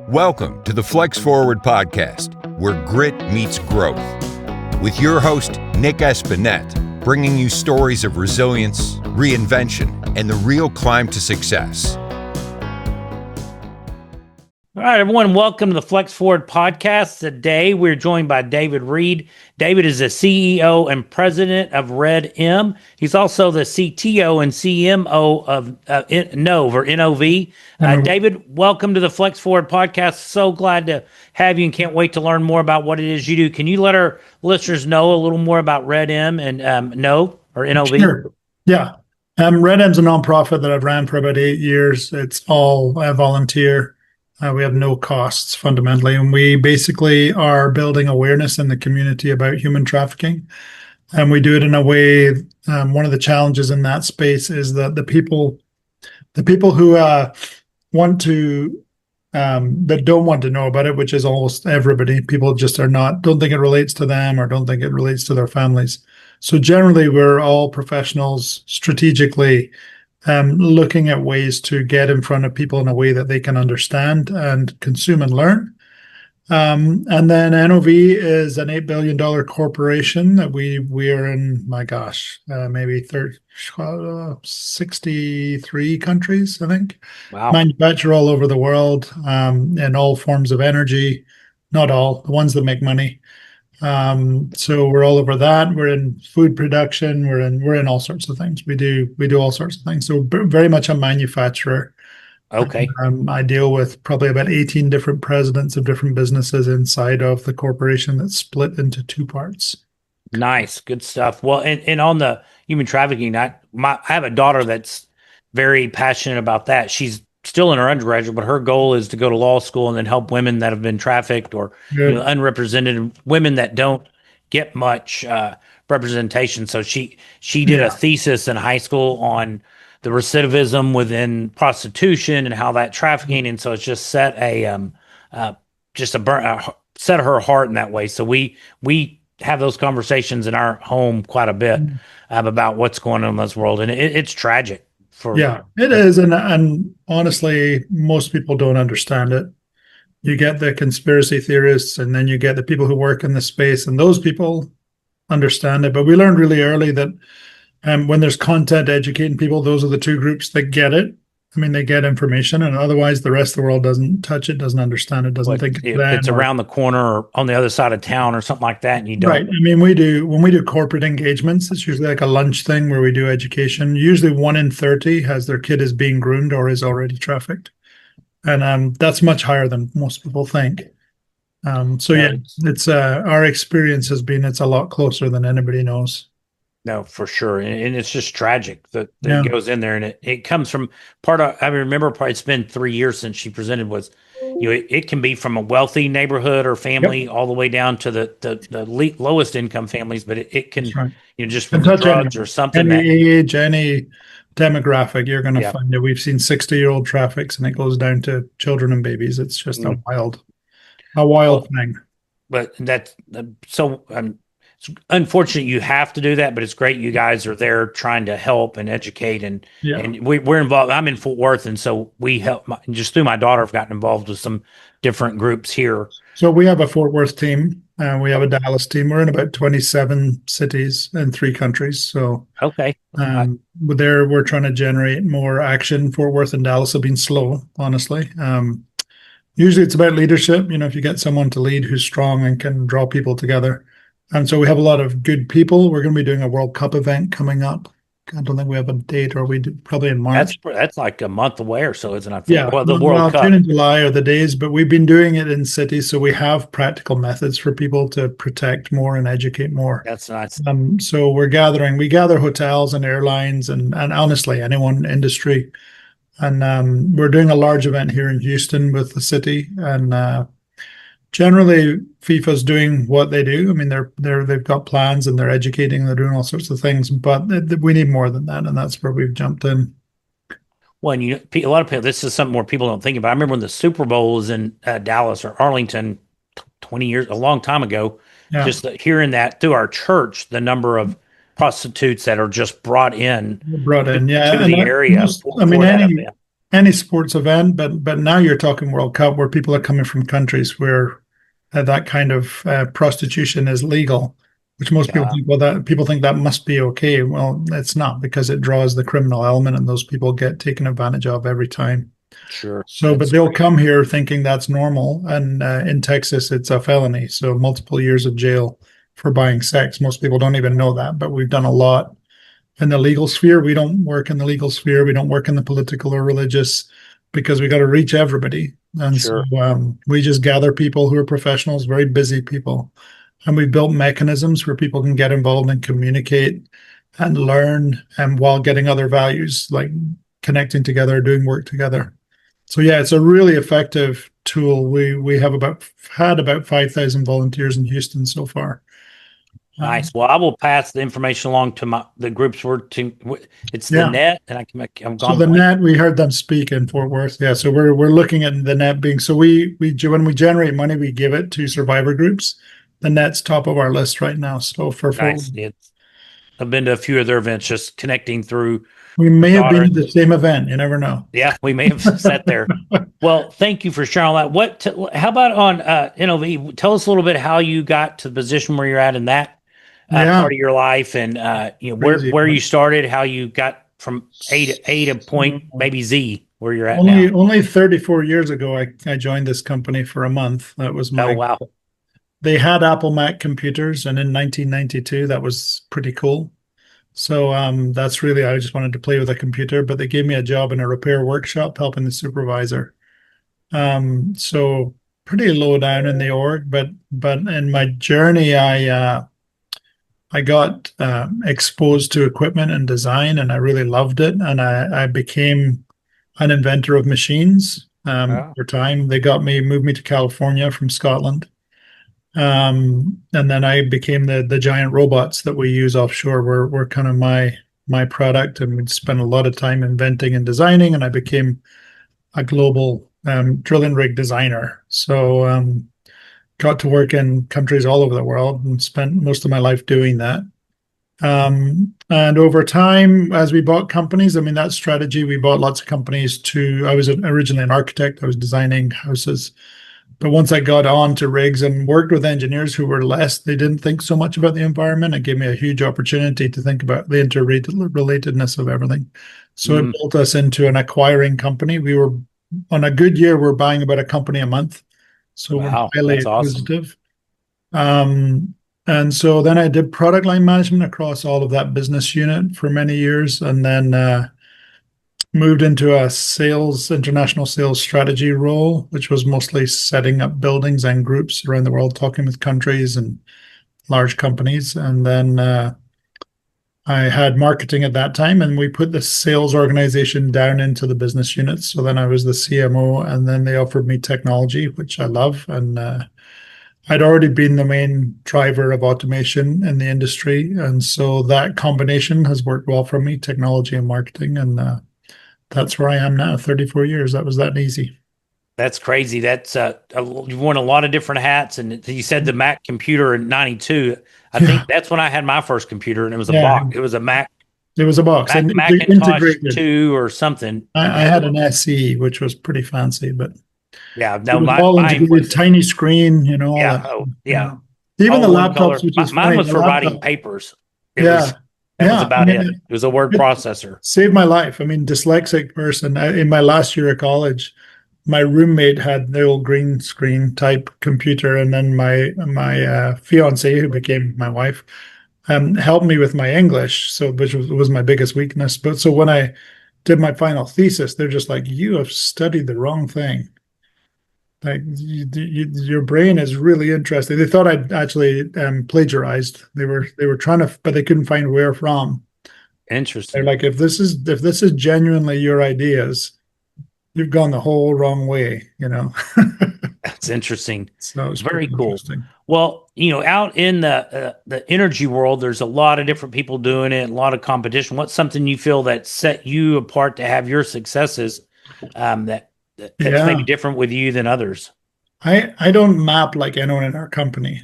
Welcome to the Flex Forward podcast, where grit meets growth. With your host, Nic Espanet, bringing you stories of resilience, reinvention, and the real climb to success. All right, everyone, welcome to the Flex Forward podcast. Today, we're joined by David Reid. David is the CEO and president of Reid. He's also the CTO and CMO of NOV. David, welcome to the Flex Forward podcast. So glad to have you and can't wait to learn more about what it is you do. Can you let our listeners know a little more about Reid and NOV? Sure. Yeah. Reid's a nonprofit that I've ran for about 8 years. It's all volunteer. We have no costs fundamentally, and we basically are building awareness in the community about human trafficking. And we do it in a way. One of the challenges in that space is that the people who want to, that don't want to know about it, which is almost everybody, people just don't think it relates to them or don't think it relates to their families. So generally, we're all professionals strategically looking at ways to get in front of people in a way that they can understand and consume and learn. And then NOV is an $8 billion corporation that we are in, maybe 63 countries, I think. Wow. Manufacture all over the world in all forms of energy, not all, the ones that make money. So we're all over that. We're in food production. We're in all sorts of things. We do all sorts of things. So very much a manufacturer. Okay. I deal with probably about 18 different presidents of different businesses inside of the corporation that's split into two parts. Nice. Good stuff. Well, and on the human trafficking, I have a daughter that's very passionate about that. She's still in her undergraduate, but her goal is to go to law school and then help women that have been trafficked or unrepresented women that don't get much representation. So she did a thesis in high school on the recidivism within prostitution and how that trafficking, and so it's just set set her heart in that way. So we have those conversations in our home quite a bit about what's going on in this world, and it's tragic. It is. And honestly, most people don't understand it. You get the conspiracy theorists, and then you get the people who work in the space, and those people understand it. But we learned really early that when there's content educating people, those are the two groups that get it. I mean, they get information, and otherwise the rest of the world doesn't touch it, doesn't understand it, doesn't think it's around the corner or on the other side of town or something like that, and you don't. Right. I mean, when we do corporate engagements, it's usually like a lunch thing where we do education. Usually 1 in 30 has their kid is being groomed or is already trafficked. And that's much higher than most people think. It's our experience has been it's a lot closer than anybody knows. No, for sure. And it's just tragic that it goes in there, and it comes from I remember probably it's been 3 years since she presented was, it can be from a wealthy neighborhood or family all the way down to the lowest income families, but it can, just from drugs or something. Any age, any demographic, you're going to find it. We've seen 60-year-old traffics, and it goes down to children and babies. It's just a wild thing. But that's it's unfortunate you have to do that, but it's great you guys are there trying to help and educate, and we're involved. I'm in Fort Worth, and so we help. Just through my daughter, I've gotten involved with some different groups here. So we have a Fort Worth team, and we have a Dallas team. We're in about 27 cities in 3 countries. So we're trying to generate more action. Fort Worth and Dallas have been slow, honestly. Usually it's about leadership. If you get someone to lead who's strong and can draw people together. And so we have a lot of good people. We're going to be doing a World Cup event coming up. I don't think we have a date, or we do probably in March. That's like a month away or so, isn't it? Yeah, the World Cup. June and July are the days, but we've been doing it in cities, so we have practical methods for people to protect more and educate more. That's nice. So we gather hotels and airlines and honestly anyone industry, and we're doing a large event here in Houston with the city, and generally, FIFA's doing what they do. I mean, they've got plans and they're educating, they're doing all sorts of things, but we need more than that, and that's where we've jumped in. Well, and a lot of people, this is something more people don't think about. I remember when the Super Bowl was in Dallas or Arlington 20 years, a long time ago, just hearing that through our church, the number of prostitutes that are just brought in to the area. any sports event, but now you're talking World Cup where people are coming from countries where that kind of prostitution is legal, which most people Yeah, think, well, that people think that must be okay. Well, it's not, because it draws the criminal element, and those people get taken advantage of every time. sure. So, but That's they'll great. come here thinking that's normal, and in Texas, it's a felony, so multiple years of jail for buying sex. Most people don't even know that, but we've done a lot in the legal sphere. We don't work in the legal sphere. We don't work in the political or religious, because we got to reach everybody. And so Sure, we just gather people who are professionals, very busy people. And we built mechanisms where people can get involved and communicate and learn, and while getting other values like connecting together, doing work together. So yeah, it's a really effective tool. We have had about 5,000 volunteers in Houston so far. nice. Well, I will pass the information along to the groups we're to. It's the Yeah. net, and I'm So gone the blank. net, we heard them speak in Fort Worth. Yeah, so we're looking at the net being, so we when we generate money, we give it to survivor groups. The net's top of our list right now. So for Fort Nice. I've been to a few of their events, just connecting through we my may have been daughter. at the same event. You never know. Yeah, we may have sat there. Well, thank you for sharing all that. How about on NOV? Tell us a little bit how you got to the position where you're at in that Yeah, part of your life, and crazy. where you started, how you got from A to point maybe Z where you're at Only now. only 34 years ago, I joined this company for a month. That was Oh my. wow, They had Apple Mac computers, and in 1992, that was pretty cool. So that's really, I just wanted to play with a computer, but they gave me a job in a repair workshop helping the supervisor. So pretty low down in the org, but in my journey, I got exposed to equipment and design, and I really loved it, and I became an inventor of machines. oh, Over time, they moved me to California from Scotland. And then I became the giant robots that we use offshore were kind of my product, and we'd spent a lot of time inventing and designing, and I became a global drilling rig designer. So got to work in countries all over the world and spent most of my life doing that. And over time, as we bought companies, I mean, that strategy, we bought lots of companies I was originally an architect. I was designing houses. But once I got on to rigs and worked with engineers who were they didn't think so much about the environment. It gave me a huge opportunity to think about the interrelatedness of everything. So it built us into an acquiring company. We were, on a good year, we're buying about a company a month. So we're wow, highly that's awesome. acquisitive. And so then I did product line management across all of that business unit for many years, and then moved into a international sales strategy role, which was mostly setting up buildings and groups around the world, talking with countries and large companies. And then I had marketing at that time, and we put the sales organization down into the business units. So then I was the CMO, and then they offered me technology, which I love. And I'd already been the main driver of automation in the industry. And so that combination has worked well for me, technology and marketing. And that's where I am now, 34 years. That was that easy. That's crazy. That's you've worn a lot of different hats, and you said the Mac computer in '92. I Yeah. think that's when I had my first computer, and it was a Yeah. box. It was a It was a box and Macintosh integrated. 2 or something. I had an SE, which was pretty fancy, but Yeah, it no, was all mine integrated, was tiny screen, all yeah, that. oh Yeah. yeah, Even the all one color. laptops, which is Mine funny, was the for writing laptop. papers. Yeah. That was Yeah. about it. It was a word It processor. saved my life. I mean, dyslexic person. In my last year of college, my roommate had the old green screen type computer, and then my fiance, who became my wife, helped me with my English, so which was my biggest weakness. But so when I did my final thesis, they're just like, "You have studied the wrong thing. Like your brain is really interesting." They thought I'd actually plagiarized. They were trying to, but they couldn't find where from. They're Interesting. like, if this is genuinely your ideas, you've gone the whole wrong way. That's interesting. So it's Very pretty cool. interesting. Well, out in the energy world, there's a lot of different people doing it, a lot of competition. What's something you feel that set you apart to have your successes, that's Yeah, maybe different with you than others? I don't map like anyone in our company.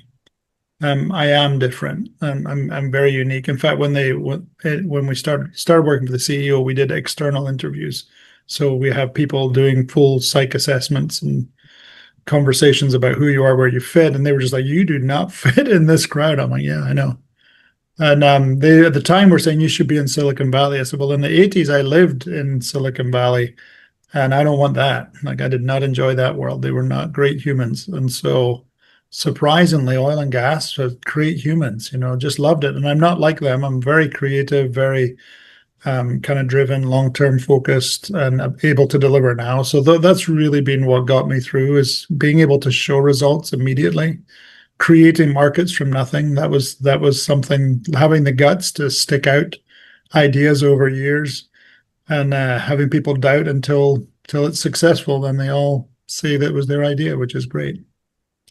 I am different. I'm very unique. In fact, when we started working for the CEO, we did external interviews, So we have people doing full psych assessments and conversations about who you are, where you fit. And they were just like, you do not fit in this crowd. I'm like, yeah, I know. And they at the time were saying you should be in Silicon Valley. I said, well, in the 80s, I lived in Silicon Valley and I don't want that. Like, I did not enjoy that world. They were not great humans. And so, surprisingly, oil and gas are great humans, just loved it. And I'm not like them. I'm very creative, very kind of driven, long-term focused, and able to deliver now. So that's really been what got me through, is being able to show results immediately, creating markets from nothing. That was something, having the guts to stick out ideas over years, and having people doubt until it's successful. Then they all say that was their idea, which is great.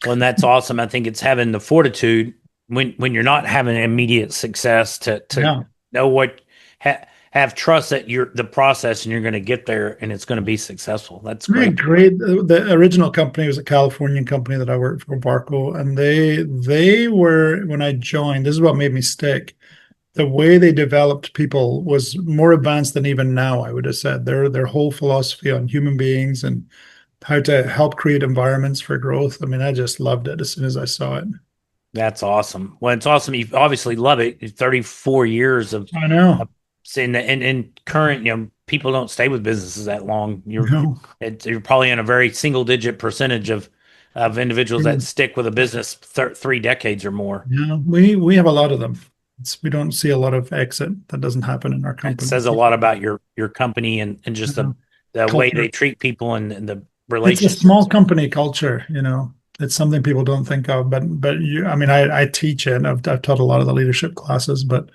Well, and that's awesome. I think it's having the fortitude when you're not having immediate success to Yeah. know what have trust that you're the process and you're going to get there and it's going to be successful. That's great. Great. The original company was a Californian company that I worked for, Barco, and they were, when I joined, this is what made me stick. The way they developed people was more advanced than even now, I would have said. Their whole philosophy on human beings and how to help create environments for growth. I mean, I just loved it as soon as I saw it. That's awesome. Well, it's awesome. You obviously love it. 34 years of I know. saying that, and current, people don't stay with businesses that long. No. You're probably in a very single digit percentage of individuals that stick with a business 3 decades or more. Yeah, we have a lot of them. We don't see a lot of exit. That doesn't happen in our It company. says a lot about your company and just the way Culture. they treat people and the It's a relationships. small company culture, It's something people don't think of, but I mean, I teach it, and I've taught a lot of the leadership classes, but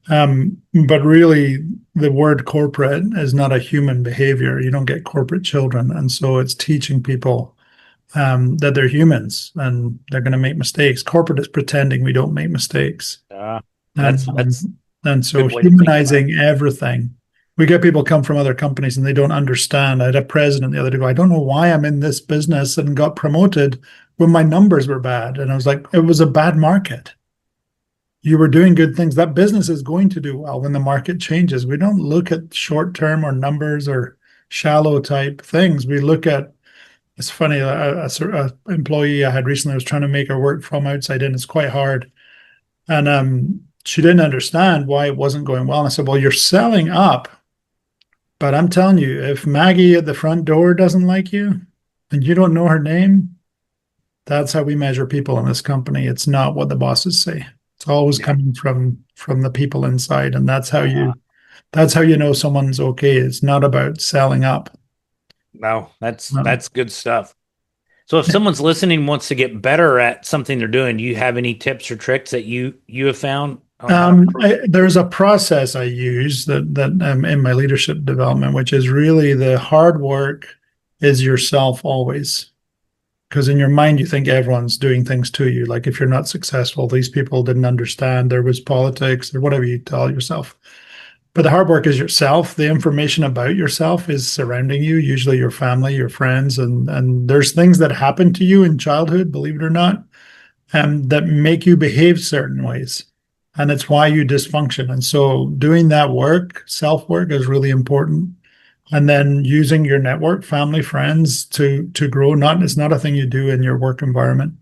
really the word corporate is not a human behavior. You don't get corporate children, and so it's teaching people that they're humans and they're going to make mistakes. Corporate is pretending we don't make mistakes. That's And so good way to think about it. humanizing everything. We get people come from other companies and they don't understand. I had a president the other day go, I don't know why I'm in this business and got promoted when my numbers were bad. And I was like, it was a bad market. You were doing good things. That business is going to do well when the market changes. We don't look at short term or numbers or shallow type things. We look at, it's funny, a employee I had recently was trying to make her work from outside in. It's quite hard. And she didn't understand why it wasn't going well. And I said, well, you're selling up. But I'm telling you, if Maggie at the front door doesn't like you and you don't know her name, that's how we measure people in this company. It's not what the bosses say. It's always coming from the people inside. And that's how you know someone's okay. It's not about selling up. No, that's good stuff. So if someone's listening and wants to get better at something they're doing, do you have any tips or tricks that you have found? There's a process I use that in my leadership development, which is really the hard work is yourself always. Because in your mind, you think everyone's doing things to you. Like if you're not successful, these people didn't understand, there was politics or whatever you tell yourself. But the hard work is yourself. The information about yourself is surrounding you, usually your family, your friends, and there's things that happen to you in childhood, believe it or not, that make you behave certain ways. And it's why you dysfunction. And so doing that work, self-work, is really important. And then using your network, family, friends to grow. It's not a thing you do in your work environment.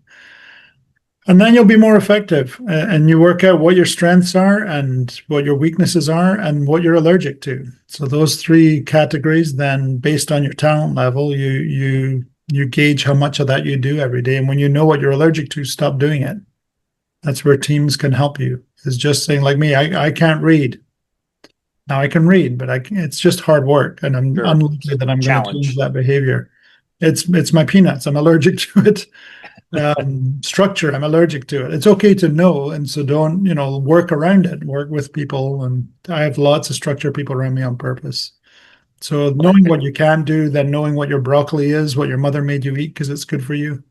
And then you'll be more effective, and you work out what your strengths are and what your weaknesses are and what you're allergic to. So those 3 categories, then based on your talent level, you gauge how much of that you do every day. And when you know what you're allergic to, stop doing it. That's where teams can help you. Is just saying, like me, I can't read. Now I can read, but it's just hard work, and I'm unlikely that I'm going to change that behavior. It's my peanuts. I'm allergic to it. Structure, I'm allergic to it. It's okay to know, and so don't work around it. Work with people, and I have lots of structure people around me on purpose. So knowing what you can do, then knowing what your broccoli is, what your mother made you eat because it's good for you.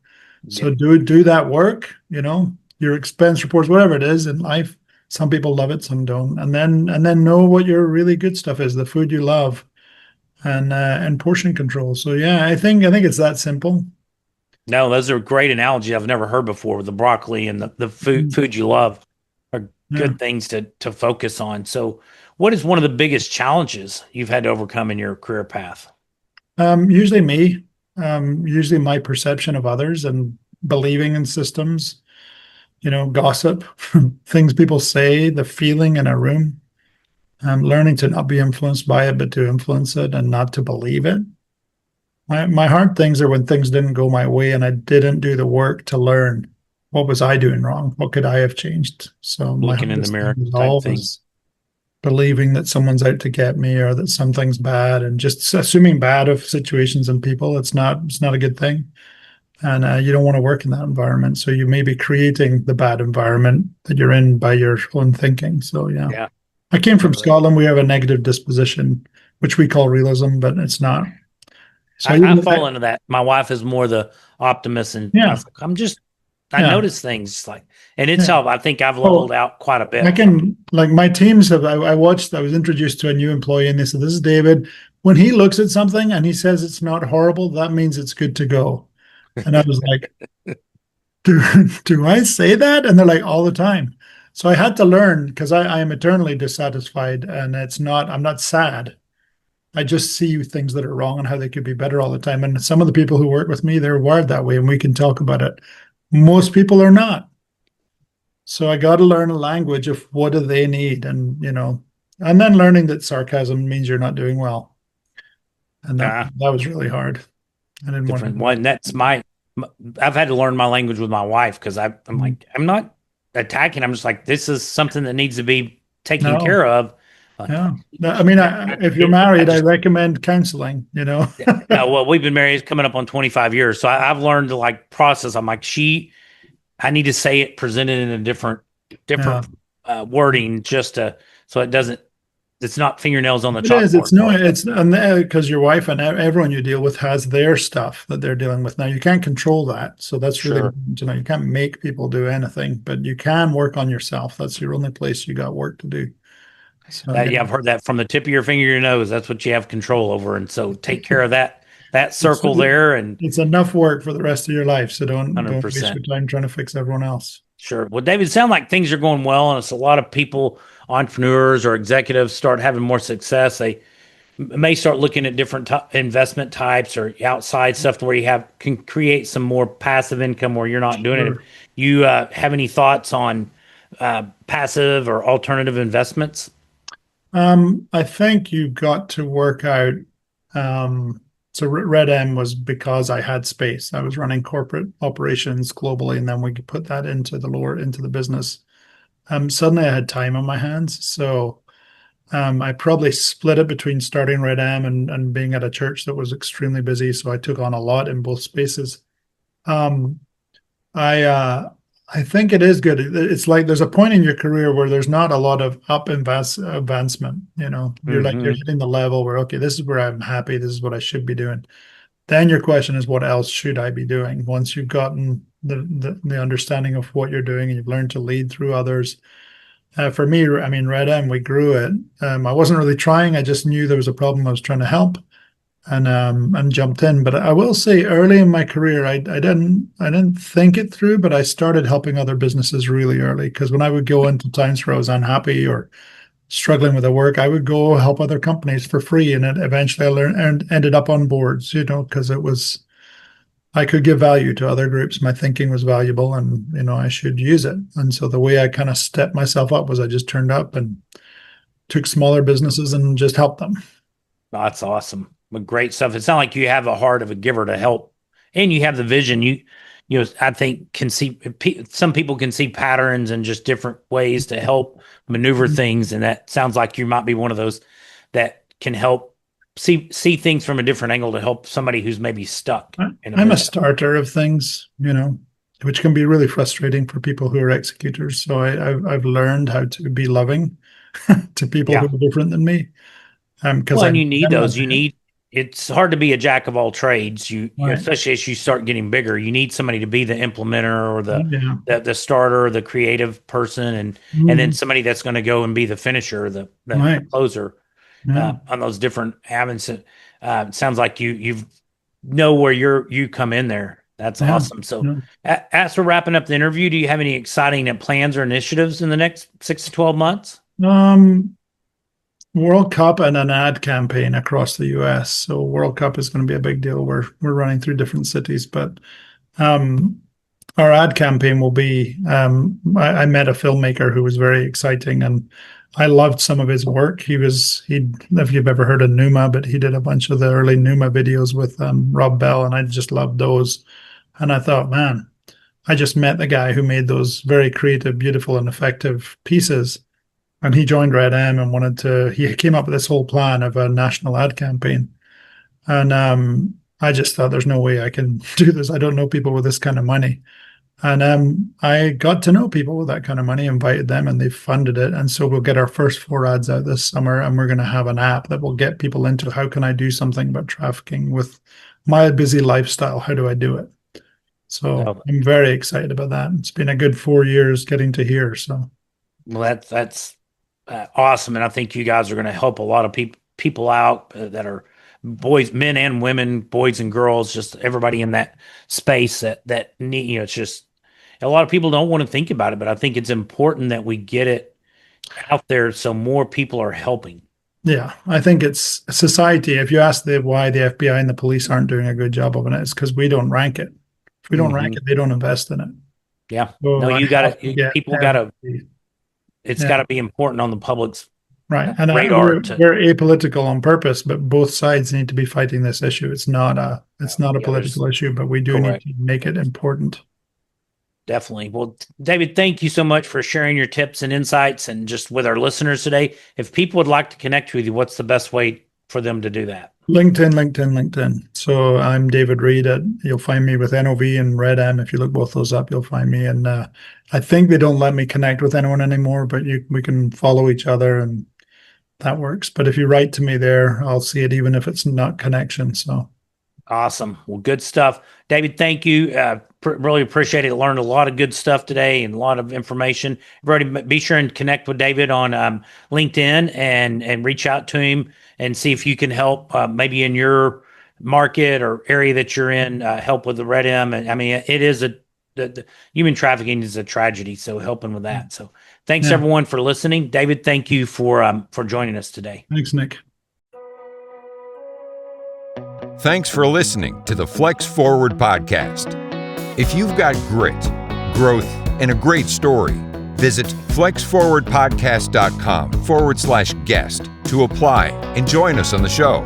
So do that work. Your expense reports, whatever it is in life. Some people love it, some don't. And then know what your really good stuff is, the food you love, and portion control. So yeah, I think it's that simple. No, those are great analogies I've never heard before. The broccoli and the food you love are good things to focus on. So What is one of the biggest challenges you've had to overcome in your career path? Usually me, usually my perception of others and believing in systems, gossip, things people say, the feeling in a room. Learning to not be influenced by it, but to influence it and not to believe it. My hard things are when things didn't go my way and I didn't do the work to learn what was I doing wrong? What could I have changed? So my Looking in the hardest thing mirror was type thing. always believing that someone's out to get me or that something's bad and just assuming bad of situations and people. It's not a good thing. And you don't want to work in that environment. So you may be creating the bad environment that you're in by your own thinking. So yeah. Yeah. I came from Scotland. We have a negative disposition, which we call realism, but it's not. So I fall into that. My wife is more the optimist, and yeah, I notice things and it's helped. I think I've leveled out quite a bit. I can, like my teams have, I was introduced to a new employee and they said, this is David. When he looks at something and he says it's not horrible, that means it's good to go. And I was like, do I say that? And they're like, all the time. So I had to learn because I am eternally dissatisfied and I'm not sad. I just see things that are wrong and how they could be better all the time. And some of the people who work with me, they're wired that way and we can talk about it. Most people are not. So I got to learn a language of what do they need and, and then learning that sarcasm means you're not doing well. And that was really hard. I didn't want to. One. That's I've had to learn my language with my wife because I'm like, I'm not attacking. I'm just like, this is something that needs to be taken care of. Yeah. I mean, if you're married, I recommend counseling, No, well, we've been married coming up on 25 years. So I've learned to process. I'm like, I need to say it presented in a different wording so it's not fingernails on the chalkboard. It's because your wife and everyone you deal with has their stuff that they're dealing with. Now you can't control that. So that's really, you can't make people do anything, but you can work on yourself. That's your only place you got work to do. So, I've heard that from the tip of your finger to your nose. That's what you have control over. And so take care of that circle there. And it's enough work for the rest of your life. So don't waste 100%. your time trying to fix everyone else. Sure. Well, David, it sounds like things are going well. And it's a lot of people, entrepreneurs or executives start having more success. They may start looking at different investment types or outside stuff where you can create some more passive income where you're not doing it. You have any thoughts on passive or alternative investments? I think you've got to work out. So Red M was because I had space. I was running corporate operations globally, and then we could put that into the business. Suddenly I had time on my hands. So I probably split it between starting Red M and being at a church that was extremely busy. So I took on a lot in both spaces. I think it is good. It's like there's a point in your career where there's not a lot of advancement. You're like you're hitting the level where, okay, this is where I'm happy. This is what I should be doing. Then your question is, what else should I be doing? Once you've gotten the understanding of what you're doing and you've learned to lead through others. For me, I mean, Red M, we grew it. I wasn't really trying. I just knew there was a problem I was trying to help. And jumped in. But I will say early in my career, I didn't think it through, but I started helping other businesses really early because when I would go into times where I was unhappy or struggling with the work, I would go help other companies for free. And eventually I learned and ended up on boards, because I could give value to other groups. My thinking was valuable and, I should use it. And so the way I kind of stepped myself up was I just turned up and took smaller businesses and just helped them. That's awesome. Great stuff. It sounds like you have a heart of a giver to help, and you have the vision. I think some people can see patterns and just different ways to help maneuver things, and that sounds like you might be one of those that can help see things from a different angle to help somebody who's maybe stuck. I'm a starter of things, which can be really frustrating for people who are executors. So I've learned how to be loving to people who are different than me. Because you need those. It's hard to be a jack of all trades. Especially as you start getting bigger, you need somebody to be the implementer or the starter, or the creative person, and then somebody that's going to go and be the finisher, the closer on those different avenues. It sounds like you know where you come in there. That's awesome. So as we're wrapping up the interview, do you have any exciting plans or initiatives in the next 6 to 12 months? World Cup and an ad campaign across the US. So World Cup is going to be a big deal. We're running through different cities, but um, our ad campaign will be. I met a filmmaker who was very exciting, and I loved some of his work. He if you've ever heard of Numa, but he did a bunch of the early Numa videos with Rob Bell, and I just loved those. And I thought, man, I just met the guy who made those very creative, beautiful, and effective pieces. And he joined Red M and he came up with this whole plan of a national ad campaign. And I just thought, there's no way I can do this. I don't know people with this kind of money. And I got to know people with that kind of money, invited them, and they funded it. And so we'll get our first 4 ads out this summer, and we're going to have an app that will get people into how can I do something about trafficking with my busy lifestyle? How do I do it? So I'm very excited about that. It's been a good 4 years getting to here. So, well, that's awesome, and I think you guys are going to help a lot of people out that are boys, men and women, boys and girls, just everybody in that space that need. It's just a lot of people don't want to think about it, but I think it's important that we get it out there so more people are helping. Yeah, I think it's society. If you ask why the FBI and the police aren't doing a good job of it, it's because we don't rank it. If we don't rank it, they don't invest in it. Yeah. So no, people got to, it's got to be important on the public's right. And radar. We're apolitical on purpose, but both sides need to be fighting this issue. It's not a political issue, but we do need to make it important. Definitely. Well, David, thank you so much for sharing your tips and insights and just with our listeners today. If people would like to connect with you, what's the best way for them to do that? LinkedIn. So I'm David Reid. You'll find me with NOV and Red M. If you look both those up, you'll find me. And I think they don't let me connect with anyone anymore, but we can follow each other and that works. But if you write to me there, I'll see it even if it's not connection. So awesome. Well, good stuff. David, thank you. Really appreciate it. Learned a lot of good stuff today and a lot of information. Everybody, be sure and connect with David on LinkedIn and reach out to him and see if you can help maybe in your market or area that you're in, help with the Red M. And I mean, it is the human trafficking is a tragedy. So helping with that. So thanks everyone for listening. David, thank you for joining us today. Thanks, Nick. Thanks for listening to the Flex Forward podcast. If you've got grit, growth, and a great story, visit flexforwardpodcast.com/guest to apply and join us on the show.